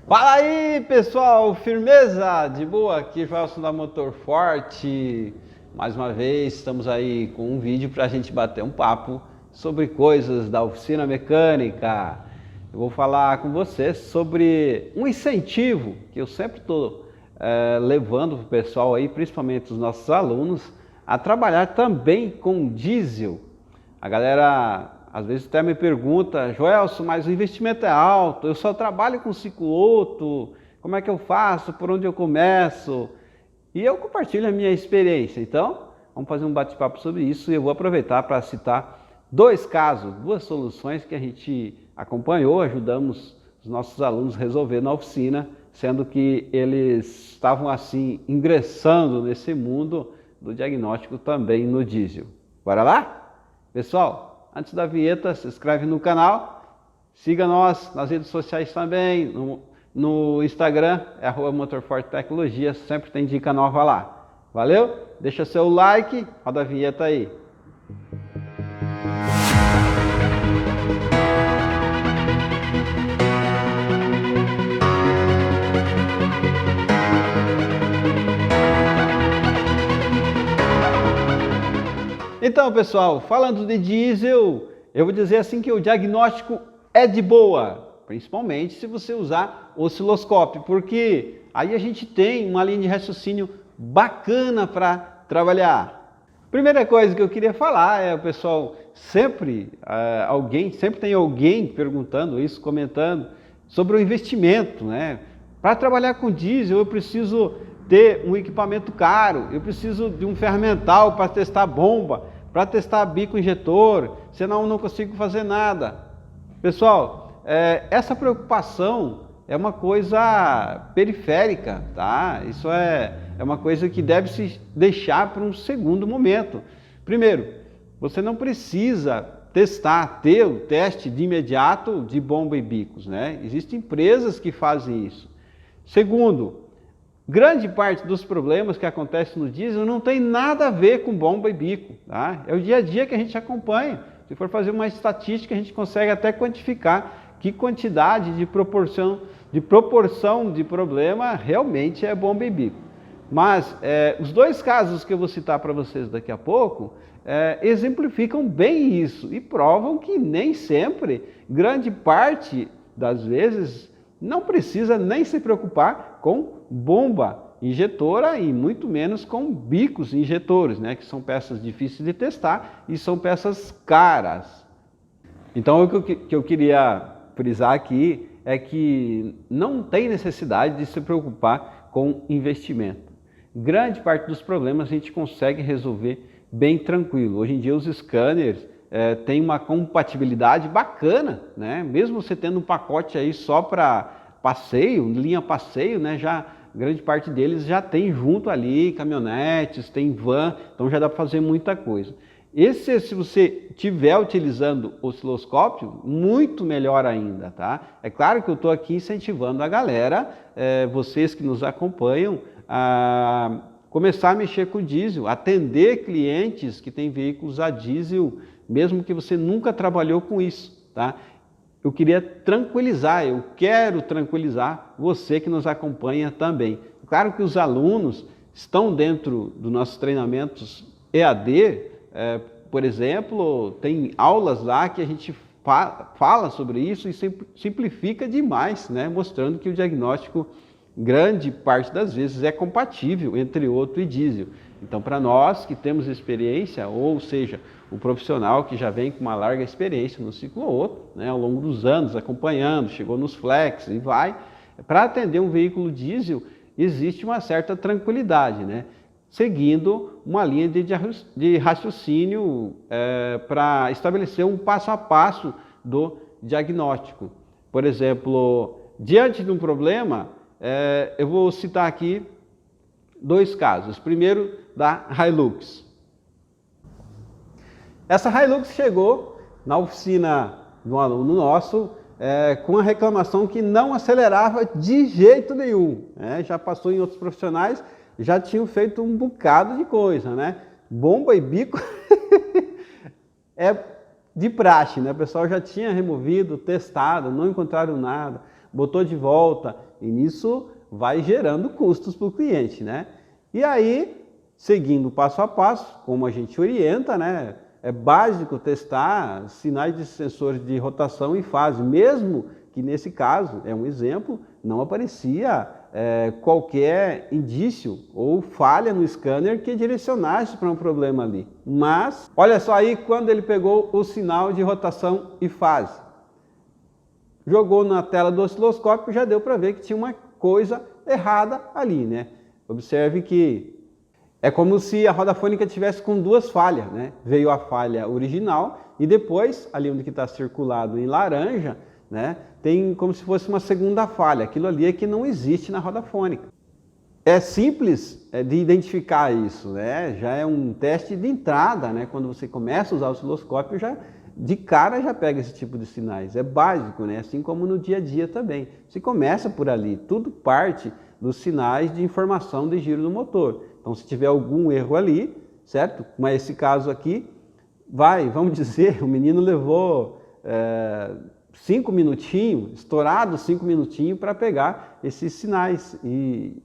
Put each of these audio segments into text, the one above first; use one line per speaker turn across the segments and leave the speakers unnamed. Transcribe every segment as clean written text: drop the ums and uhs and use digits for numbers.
Fala aí, pessoal, firmeza? De boa? Aqui Joelson da Motor Forte. Mais uma vez estamos aí com um vídeo para a gente bater um papo sobre coisas da oficina mecânica. Eu vou falar com vocês sobre um incentivo que eu sempre estou levando para o pessoal aí, principalmente os nossos alunos, a trabalhar também com diesel. A galera às vezes até me pergunta: Joelson, mas o investimento é alto, eu só trabalho com ciclo Otto, como é que eu faço, por onde eu começo? E eu compartilho a minha experiência. Então, vamos fazer um bate-papo sobre isso e eu vou aproveitar para citar dois casos, duas soluções que a gente acompanhou, ajudamos os nossos alunos a resolver na oficina, sendo que eles estavam assim ingressando nesse mundo do diagnóstico também no diesel. Bora lá? Pessoal, antes da vinheta, se inscreve no canal, siga nós nas redes sociais também, no Instagram, é @motorfortetecnologia, sempre tem dica nova lá. Valeu? Deixa seu like, roda a vinheta aí. Então, pessoal, falando de diesel, eu vou dizer assim que o diagnóstico é de boa, principalmente se você usar osciloscópio, porque aí a gente tem uma linha de raciocínio bacana para trabalhar. Primeira coisa que eu queria falar é, o pessoal, sempre tem alguém perguntando isso, comentando sobre o investimento, né? Para trabalhar com diesel eu preciso ter um equipamento caro, eu preciso de um ferramental para testar bomba, para testar bico injetor, senão eu não consigo fazer nada. Pessoal, essa preocupação é uma coisa periférica, tá? Isso é uma coisa que deve se deixar para um segundo momento. Primeiro, você não precisa ter o teste de imediato de bomba e bicos, né? Existem empresas que fazem isso. Segundo, grande parte dos problemas que acontecem no diesel não tem nada a ver com bomba e bico, tá? É o dia a dia que a gente acompanha. Se for fazer uma estatística, a gente consegue até quantificar que quantidade de proporção de problema realmente é bomba e bico. Mas os dois casos que eu vou citar para vocês daqui a pouco exemplificam bem isso e provam que nem sempre, grande parte das vezes, não precisa nem se preocupar com bomba injetora e muito menos com bicos injetores, né, que são peças difíceis de testar e são peças caras. Então o que eu queria frisar aqui é que não tem necessidade de se preocupar com investimento. Grande parte dos problemas a gente consegue resolver bem tranquilo. Hoje em dia os scanners têm uma compatibilidade bacana, né? Mesmo você tendo um pacote aí só para passeio, linha passeio, né? Já grande parte deles já tem junto ali caminhonetes, tem van, então já dá para fazer muita coisa. Se você estiver utilizando osciloscópio, muito melhor ainda, tá? É claro que eu estou aqui incentivando a galera, vocês que nos acompanham, a começar a mexer com diesel, atender clientes que têm veículos a diesel, mesmo que você nunca trabalhou com isso, tá? Eu quero tranquilizar você que nos acompanha também. Claro que os alunos estão dentro dos nossos treinamentos EAD, por exemplo, tem aulas lá que a gente fala sobre isso e simplifica demais, né? Mostrando que o diagnóstico, grande parte das vezes, é compatível entre Otto e diesel. Então, para nós que temos experiência, ou seja, o profissional que já vem com uma larga experiência no ciclo Otto, né, ao longo dos anos, acompanhando, chegou nos flex e vai, para atender um veículo diesel, existe uma certa tranquilidade, né? Seguindo uma linha de raciocínio para estabelecer um passo a passo do diagnóstico. Por exemplo, diante de um problema, eu vou citar aqui dois casos. Primeiro, da Hilux. Essa Hilux chegou na oficina de um aluno nosso com a reclamação que não acelerava de jeito nenhum. Já passou em outros profissionais, já tinham feito um bocado de coisa, né? Bomba e bico é de praxe, né? O pessoal já tinha removido, testado, não encontraram nada, botou de volta, E nisso vai gerando custos para o cliente, né? E aí, seguindo passo a passo, como a gente orienta, né? É básico testar sinais de sensores de rotação e fase, mesmo que nesse caso, é um exemplo, não aparecia qualquer indício ou falha no scanner que direcionasse para um problema ali. Mas, olha só aí quando ele pegou o sinal de rotação e fase. Jogou na tela do osciloscópio, já deu para ver que tinha uma coisa errada ali, né? Observe que é como se a roda fônica tivesse com duas falhas, né? Veio a falha original e depois, ali onde está circulado em laranja, né? Tem como se fosse uma segunda falha. Aquilo ali é que não existe na roda fônica. É simples de identificar isso, né? Já é um teste de entrada, né? Quando você começa a usar o osciloscópio, já de cara já pega esse tipo de sinais. É básico, né? Assim como no dia a dia também. Você começa por ali, tudo parte dos sinais de informação de giro do motor. Então, se tiver algum erro ali, certo? Mas esse caso aqui, vamos dizer, o menino levou 5 minutinhos, estourado 5 minutinhos para pegar esses sinais. E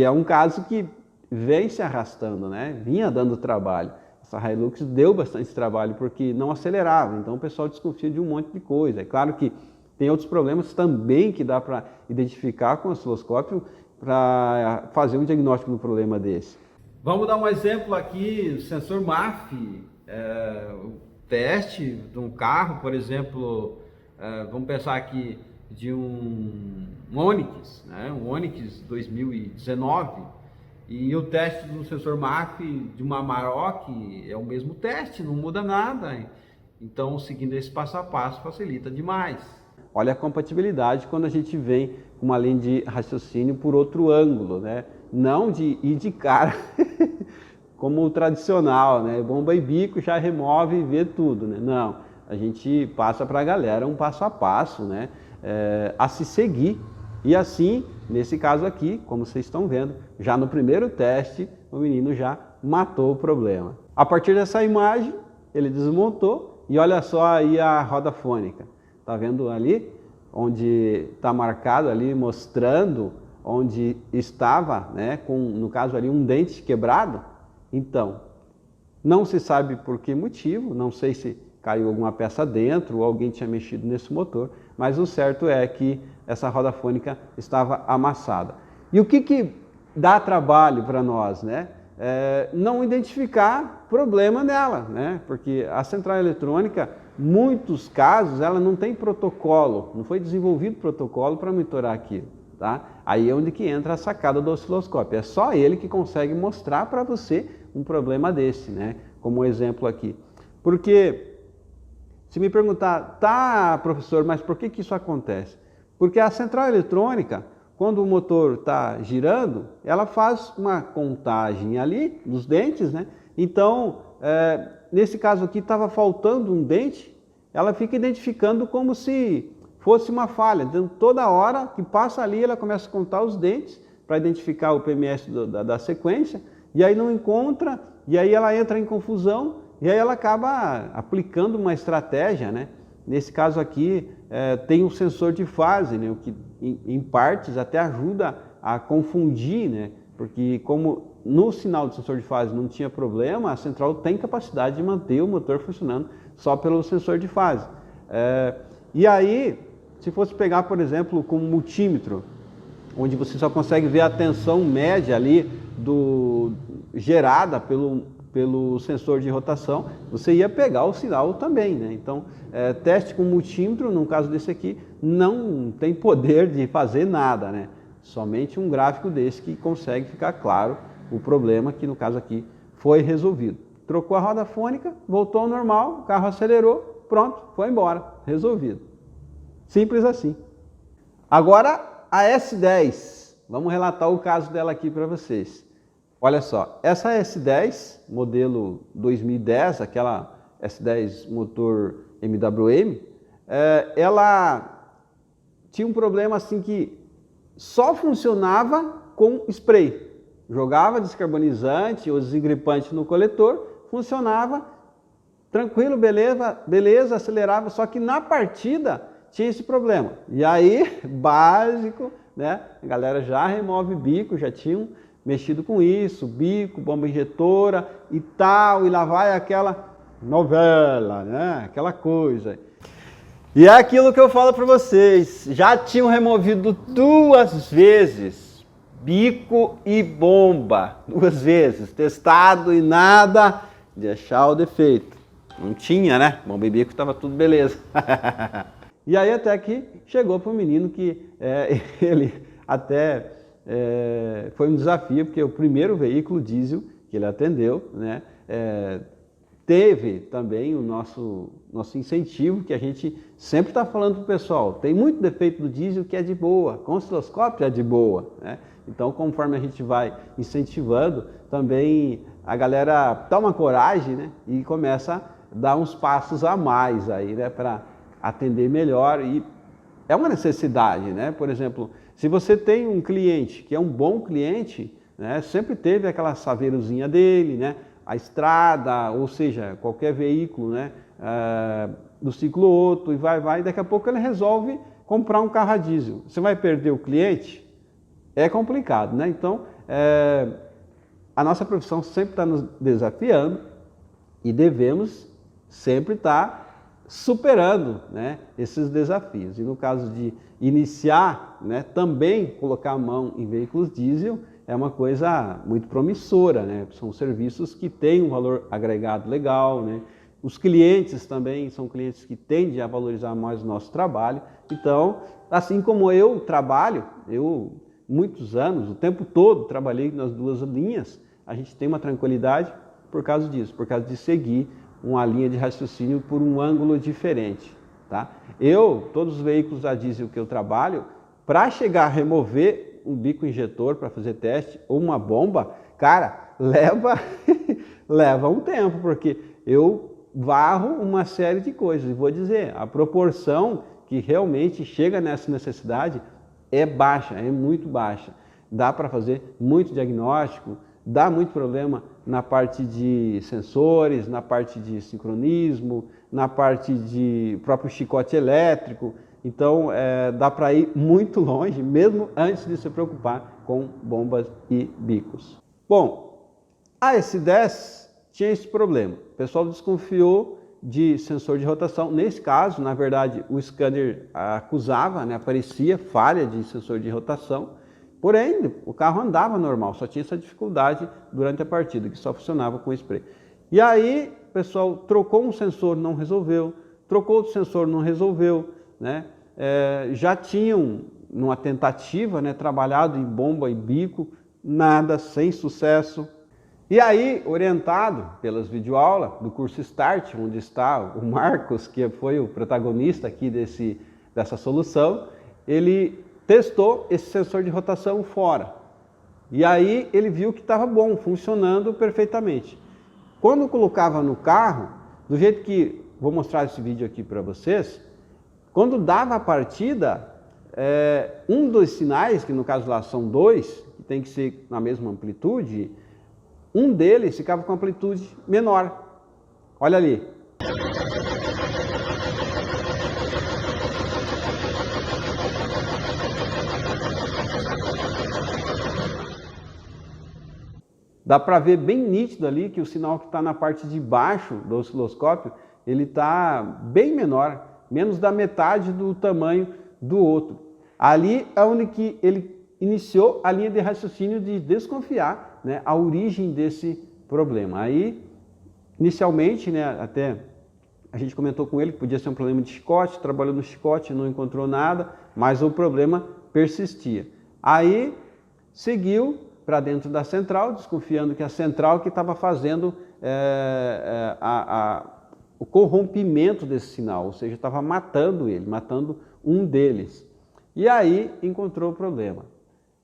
é um caso que vem se arrastando, né? Vinha dando trabalho. Essa Hilux deu bastante trabalho porque não acelerava, então o pessoal desconfia de um monte de coisa. É claro que tem outros problemas também que dá para identificar com o osciloscópio para fazer um diagnóstico do problema desse. Vamos dar um exemplo aqui, o sensor MAF, o teste de um carro, por exemplo, vamos pensar aqui de um Onix, né? Um Onix 2019, e o teste do sensor MAF de uma Amarok é o mesmo teste, não muda nada. Então, seguindo esse passo a passo, facilita demais. Olha a compatibilidade quando a gente vem com uma linha de raciocínio por outro ângulo, né? Não de ir de cara como o tradicional, né? Bomba e bico, já remove e vê tudo, né? Não, a gente passa para a galera um passo a passo, né? A se seguir. E assim, nesse caso aqui, como vocês estão vendo, já no primeiro teste, o menino já matou o problema. A partir dessa imagem, ele desmontou e olha só aí a roda fônica. Tá vendo ali? Onde está marcado ali, mostrando onde estava, né, com, no caso ali, um dente quebrado. Então, não se sabe por que motivo, não sei se caiu alguma peça dentro ou alguém tinha mexido nesse motor, mas o certo é que essa roda fônica estava amassada. E o que dá trabalho para nós, né? Não identificar problema nela, né? Porque a central eletrônica, muitos casos, ela não tem protocolo, não foi desenvolvido protocolo para monitorar aquilo, tá? Aí é onde que entra a sacada do osciloscópio. É só ele que consegue mostrar para você um problema desse, né? Como exemplo aqui. Porque se me perguntar, tá, professor, mas por que isso acontece? Porque a central eletrônica, quando o motor está girando, ela faz uma contagem ali dos dentes, né? Então, nesse caso aqui estava faltando um dente, ela fica identificando como se fosse uma falha. Então, toda hora que passa ali, ela começa a contar os dentes para identificar o PMS da sequência, e aí não encontra, e aí ela entra em confusão, e aí ela acaba aplicando uma estratégia, né? Nesse caso aqui, tem um sensor de fase, né? O que em partes até ajuda a confundir, né? Porque como no sinal do sensor de fase não tinha problema, a central tem capacidade de manter o motor funcionando só pelo sensor de fase. E aí, se fosse pegar, por exemplo, com um multímetro, onde você só consegue ver a tensão média ali gerada pelo sensor de rotação, você ia pegar o sinal também, né? Então, teste com multímetro, no caso desse aqui, não tem poder de fazer nada, né? Somente um gráfico desse que consegue ficar claro o problema que, no caso aqui, foi resolvido. Trocou a roda fônica, voltou ao normal, o carro acelerou, pronto, foi embora, resolvido. Simples assim. Agora, a S10. Vamos relatar o caso dela aqui para vocês. Olha só, essa S10, modelo 2010, aquela S10 motor MWM, ela tinha um problema assim que só funcionava com spray. Jogava descarbonizante ou desengripante no coletor, funcionava tranquilo, beleza, acelerava, só que na partida tinha esse problema. E aí, básico, né? A galera já remove bico, já tinham mexido com isso, bico, bomba injetora e tal, e lá vai aquela novela, né? Aquela coisa. E é aquilo que eu falo para vocês, já tinham removido 2 vezes, bico e bomba, 2 vezes, testado e nada de achar o defeito. Não tinha, né? Bomba e bico estava tudo beleza. E aí até que chegou para o menino que ele até foi um desafio, porque o primeiro veículo diesel que ele atendeu, né? Teve também o nosso incentivo, que a gente sempre está falando para o pessoal, tem muito defeito do diesel que é de boa, com osciloscópio é de boa, né? Então, conforme a gente vai incentivando, também a galera toma coragem, né? E começa a dar uns passos a mais aí, né? Para atender melhor, e é uma necessidade, né? Por exemplo, se você tem um cliente que é um bom cliente, né? Sempre teve aquela saveirozinha dele, né? A estrada, ou seja, qualquer veículo, né, do ciclo Otto, e vai, daqui a pouco ele resolve comprar um carro a diesel. Você vai perder o cliente? É complicado, né? Então, a nossa profissão sempre está nos desafiando e devemos sempre estar superando, né, esses desafios. E no caso de iniciar, né, também colocar a mão em veículos diesel, é uma coisa muito promissora, né? São serviços que têm um valor agregado legal, né? Os clientes também são clientes que tendem a valorizar mais o nosso trabalho. Então, assim como eu trabalho, muitos anos, o tempo todo trabalhei nas 2 linhas, a gente tem uma tranquilidade por causa disso, por causa de seguir uma linha de raciocínio por um ângulo diferente, tá? Todos os veículos a diesel que eu trabalho, para chegar a remover um bico injetor para fazer teste ou uma bomba, cara, leva um tempo, porque eu varro uma série de coisas. E vou dizer, a proporção que realmente chega nessa necessidade é baixa, é muito baixa. Dá para fazer muito diagnóstico, dá muito problema na parte de sensores, na parte de sincronismo, na parte de próprio chicote elétrico. Então, dá para ir muito longe, mesmo antes de se preocupar com bombas e bicos. Bom, a S10 tinha esse problema. O pessoal desconfiou de sensor de rotação. Nesse caso, na verdade, o scanner acusava, né, aparecia falha de sensor de rotação. Porém, o carro andava normal, só tinha essa dificuldade durante a partida, que só funcionava com spray. E aí, o pessoal trocou um sensor, não resolveu. Trocou outro sensor, não resolveu. Né? Já tinham, numa tentativa, né, trabalhado em bomba e bico, nada, sem sucesso. E aí, orientado pelas videoaulas do curso Start, onde está o Marcos, que foi o protagonista aqui dessa solução, ele testou esse sensor de rotação fora. E aí ele viu que estava bom, funcionando perfeitamente. Quando colocava no carro, do jeito que vou mostrar esse vídeo aqui para vocês, quando dava a partida, um dos sinais, que no caso lá são 2, que tem que ser na mesma amplitude, um deles ficava com amplitude menor. Olha ali. Dá para ver bem nítido ali que o sinal que está na parte de baixo do osciloscópio, ele está bem menor, menos da metade do tamanho do outro. Ali é onde que ele iniciou a linha de raciocínio de desconfiar, né, a origem desse problema. Aí, inicialmente, né, até a gente comentou com ele que podia ser um problema de chicote, trabalhou no chicote, não encontrou nada, mas o problema persistia. Aí, seguiu para dentro da central, desconfiando que a central que estava fazendo o corrompimento desse sinal, ou seja, estava matando ele, matando um deles. E aí encontrou o problema.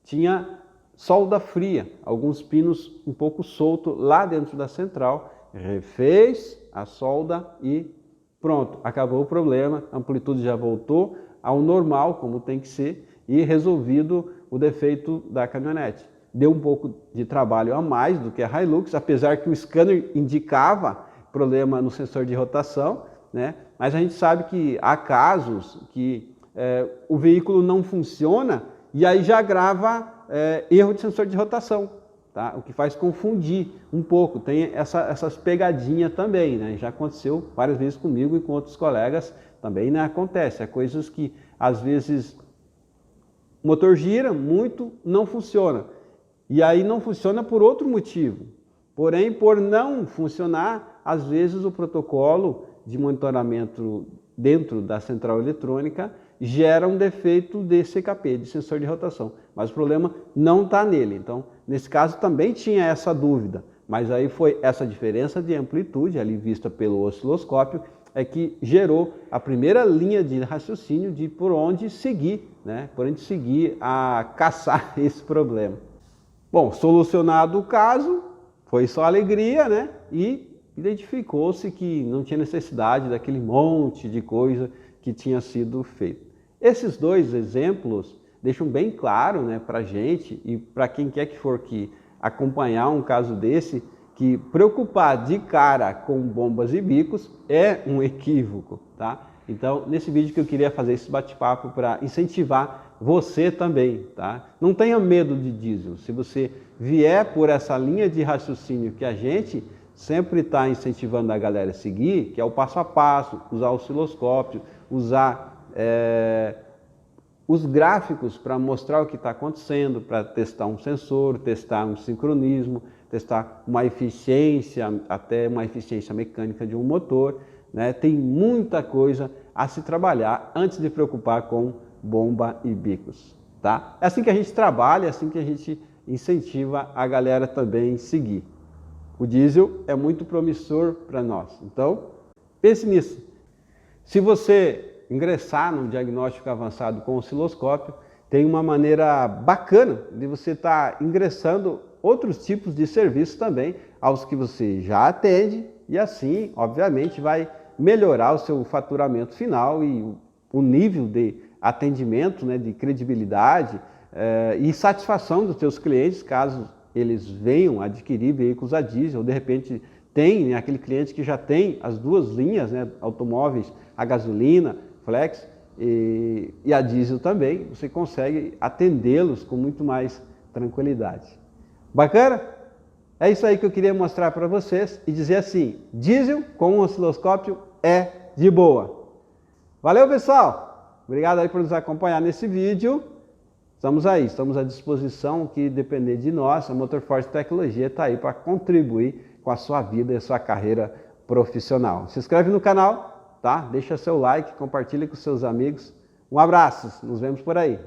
Tinha solda fria, alguns pinos um pouco soltos lá dentro da central, refez a solda e pronto, acabou o problema, a amplitude já voltou ao normal, como tem que ser, e resolvido o defeito da caminhonete. Deu um pouco de trabalho a mais do que a Hilux, apesar que o scanner indicava problema no sensor de rotação, né? Mas a gente sabe que há casos que o veículo não funciona e aí já grava erro de sensor de rotação, tá? O que faz confundir um pouco, tem essas pegadinhas também, né? Já aconteceu várias vezes comigo e com outros colegas também, né? Acontece, é coisas que às vezes o motor gira muito, não funciona, e aí não funciona por outro motivo, porém por não funcionar, às vezes o protocolo de monitoramento dentro da central eletrônica gera um defeito de CKP, de sensor de rotação, mas o problema não está nele. Então, nesse caso também tinha essa dúvida, mas aí foi essa diferença de amplitude ali vista pelo osciloscópio é que gerou a primeira linha de raciocínio de por onde seguir, né? Por onde seguir a caçar esse problema. Bom, solucionado o caso, foi só alegria, né? E identificou-se que não tinha necessidade daquele monte de coisa que tinha sido feito. Esses dois exemplos deixam bem claro, né, para a gente e para quem quer que for que acompanhar um caso desse, que preocupar de cara com bombas e bicos é um equívoco, tá? Então, nesse vídeo que eu queria fazer esse bate-papo para incentivar você também, tá? Não tenha medo de diesel. Se você vier por essa linha de raciocínio que a gente sempre está incentivando a galera a seguir, que é o passo a passo, usar o osciloscópio, usar os gráficos para mostrar o que está acontecendo, para testar um sensor, testar um sincronismo, testar uma eficiência, até uma eficiência mecânica de um motor, né? Tem muita coisa a se trabalhar antes de preocupar com bomba e bicos, tá? É assim que a gente trabalha, é assim que a gente incentiva a galera também a seguir. O diesel é muito promissor para nós, então pense nisso. Se você ingressar no diagnóstico avançado com osciloscópio, tem uma maneira bacana de você estar ingressando outros tipos de serviços também aos que você já atende e assim, obviamente, vai melhorar o seu faturamento final e o nível de atendimento, né, de credibilidade e satisfação dos seus clientes, caso eles venham adquirir veículos a diesel, ou de repente tem aquele cliente que já tem as duas linhas, né, automóveis a gasolina, flex e a diesel também, você consegue atendê-los com muito mais tranquilidade. Bacana? É isso aí que eu queria mostrar para vocês e dizer assim, diesel com osciloscópio é de boa. Valeu, pessoal! Obrigado aí por nos acompanhar nesse vídeo. Estamos aí, estamos à disposição, o que depender de nós, a Motorforce Tecnologia está aí para contribuir com a sua vida e a sua carreira profissional. Se inscreve no canal, tá? Deixa seu like, compartilha com seus amigos. Um abraço, nos vemos por aí.